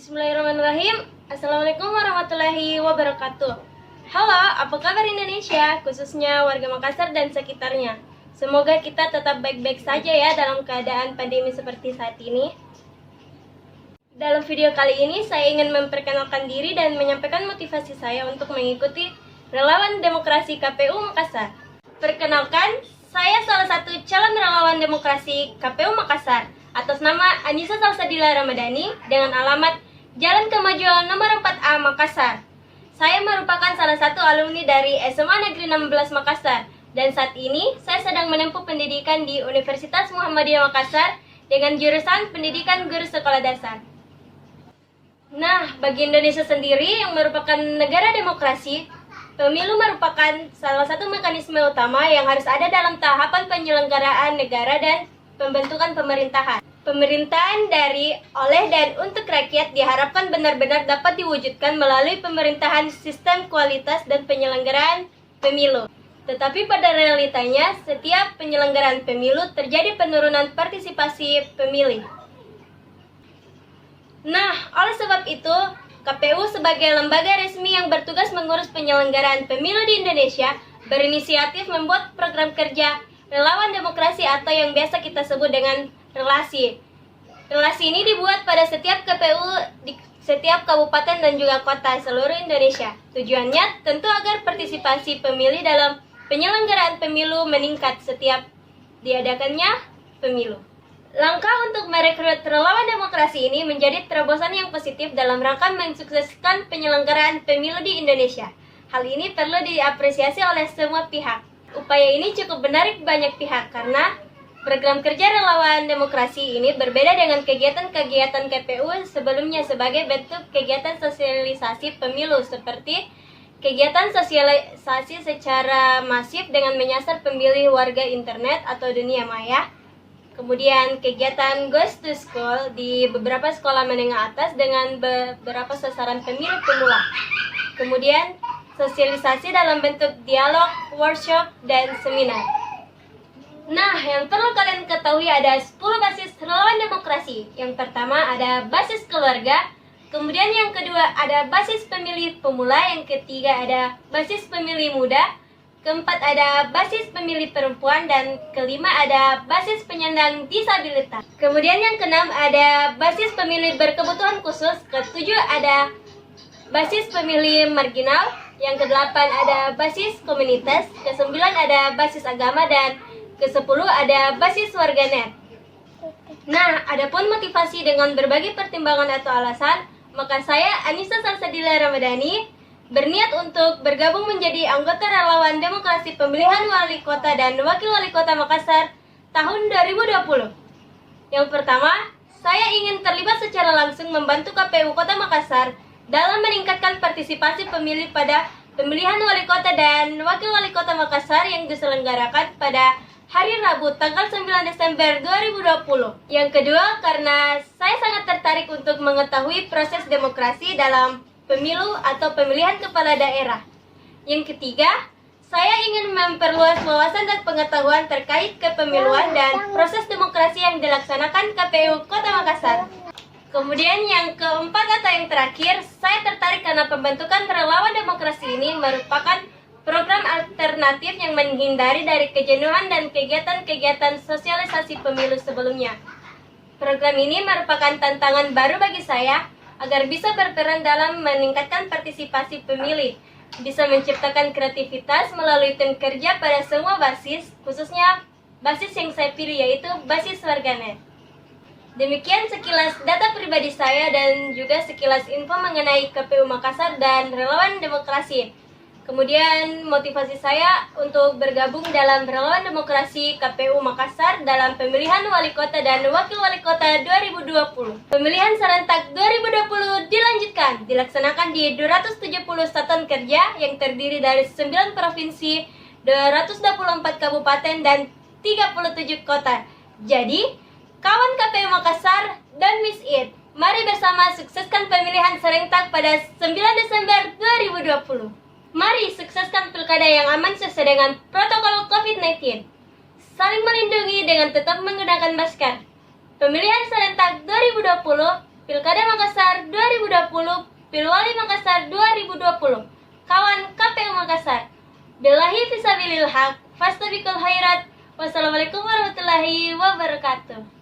Bismillahirrahmanirrahim. Assalamualaikum warahmatullahi wabarakatuh. Halo, apa kabar Indonesia, khususnya warga Makassar dan sekitarnya? Semoga kita tetap baik-baik saja ya dalam keadaan pandemi seperti saat ini. Dalam video kali ini saya ingin memperkenalkan diri dan menyampaikan motivasi saya untuk mengikuti Relawan Demokrasi KPU Makassar. Perkenalkan, saya salah satu calon relawan demokrasi KPU Makassar atas nama Anissa Salsadila Ramadhani dengan alamat Jalan Kemajuan nomor 4A Makassar. Saya merupakan salah satu alumni dari SMA Negeri 16 Makassar dan saat ini saya sedang menempuh pendidikan di Universitas Muhammadiyah Makassar dengan jurusan Pendidikan Guru Sekolah Dasar. Nah, bagi Indonesia sendiri yang merupakan negara demokrasi, pemilu merupakan salah satu mekanisme utama yang harus ada dalam tahapan penyelenggaraan negara dan pembentukan pemerintahan. Pemerintahan dari, oleh, dan untuk rakyat diharapkan benar-benar dapat diwujudkan melalui pemerintahan sistem kualitas dan penyelenggaraan pemilu. Tetapi pada realitanya, setiap penyelenggaraan pemilu terjadi penurunan partisipasi pemilih. Nah, oleh sebab itu, KPU sebagai lembaga resmi yang bertugas mengurus penyelenggaraan pemilu di Indonesia berinisiatif membuat program kerja Relawan Demokrasi atau yang biasa kita sebut dengan relasi. Relasi ini dibuat pada setiap KPU di setiap kabupaten dan juga kota seluruh Indonesia. Tujuannya tentu agar partisipasi pemilih dalam penyelenggaraan pemilu meningkat setiap diadakannya pemilu. Langkah untuk merekrut relawan demokrasi ini menjadi terobosan yang positif dalam rangka mensukseskan penyelenggaraan pemilu di Indonesia. Hal ini perlu diapresiasi oleh semua pihak. Upaya ini cukup menarik banyak pihak karena program kerja relawan demokrasi ini berbeda dengan kegiatan-kegiatan KPU sebelumnya sebagai bentuk kegiatan sosialisasi pemilu seperti kegiatan sosialisasi secara masif dengan menyasar pemilih warga internet atau dunia maya. Kemudian kegiatan Goes to School di beberapa sekolah menengah atas dengan beberapa sasaran pemilih pemula. Kemudian sosialisasi dalam bentuk dialog, workshop, dan seminar. Nah, yang perlu kalian ketahui ada 10 basis relawan demokrasi. Yang pertama ada basis keluarga, kemudian yang kedua ada basis pemilih pemula, yang ketiga ada basis pemilih muda, keempat ada basis pemilih perempuan, dan kelima ada basis penyandang disabilitas. Kemudian yang keenam ada basis pemilih berkebutuhan khusus, ketujuh ada basis pemilih marginal, yang kedelapan ada basis komunitas, kesembilan ada basis agama, dan kesepuluh ada basis warganet. Nah, adapun motivasi dengan berbagai pertimbangan atau alasan, maka saya Anissa Salsadila Ramadhani berniat untuk bergabung menjadi anggota relawan demokrasi pemilihan wali kota dan wakil wali kota Makassar tahun 2020. Yang pertama, saya ingin terlibat secara langsung membantu KPU Kota Makassar dalam meningkatkan partisipasi pemilih pada pemilihan wali kota dan wakil wali kota Makassar yang diselenggarakan pada hari Rabu tanggal 9 Desember 2020. Yang kedua, karena saya sangat tertarik untuk mengetahui proses demokrasi dalam pemilu atau pemilihan kepala daerah. Yang ketiga, saya ingin memperluas wawasan dan pengetahuan terkait kepemiluan dan proses demokrasi yang dilaksanakan KPU Kota Makassar. Kemudian yang keempat atau yang terakhir, saya tertarik karena pembentukan relawan demokrasi ini merupakan program alternatif yang menghindari dari kejenuhan dan kegiatan-kegiatan sosialisasi pemilu sebelumnya. Program ini merupakan tantangan baru bagi saya agar bisa berperan dalam meningkatkan partisipasi pemilih, bisa menciptakan kreativitas melalui tim kerja pada semua basis, khususnya basis yang saya pilih yaitu basis warganet. Demikian sekilas data pribadi saya dan juga sekilas info mengenai KPU Makassar dan relawan demokrasi. Kemudian motivasi saya untuk bergabung dalam relawan demokrasi KPU Makassar dalam pemilihan wali kota dan wakil wali kota 2020. Pemilihan serentak 2020 dilaksanakan di 270 satuan kerja yang terdiri dari 9 provinsi, 224 kabupaten, dan 37 kota. Jadi, kawan KPU Makassar, don't miss it. Mari bersama sukseskan pemilihan serentak pada 9 Desember 2020. Mari sukseskan pilkada yang aman sesuai dengan protokol COVID-19. Saling melindungi dengan tetap menggunakan masker. Pemilihan serentak 2020 Pilkada Makassar 2020, Pilwali Makassar 2020. Kawan KPU Makassar. Billahi fisabilil haq, fastabikul khairat. Wassalamualaikum warahmatullahi wabarakatuh.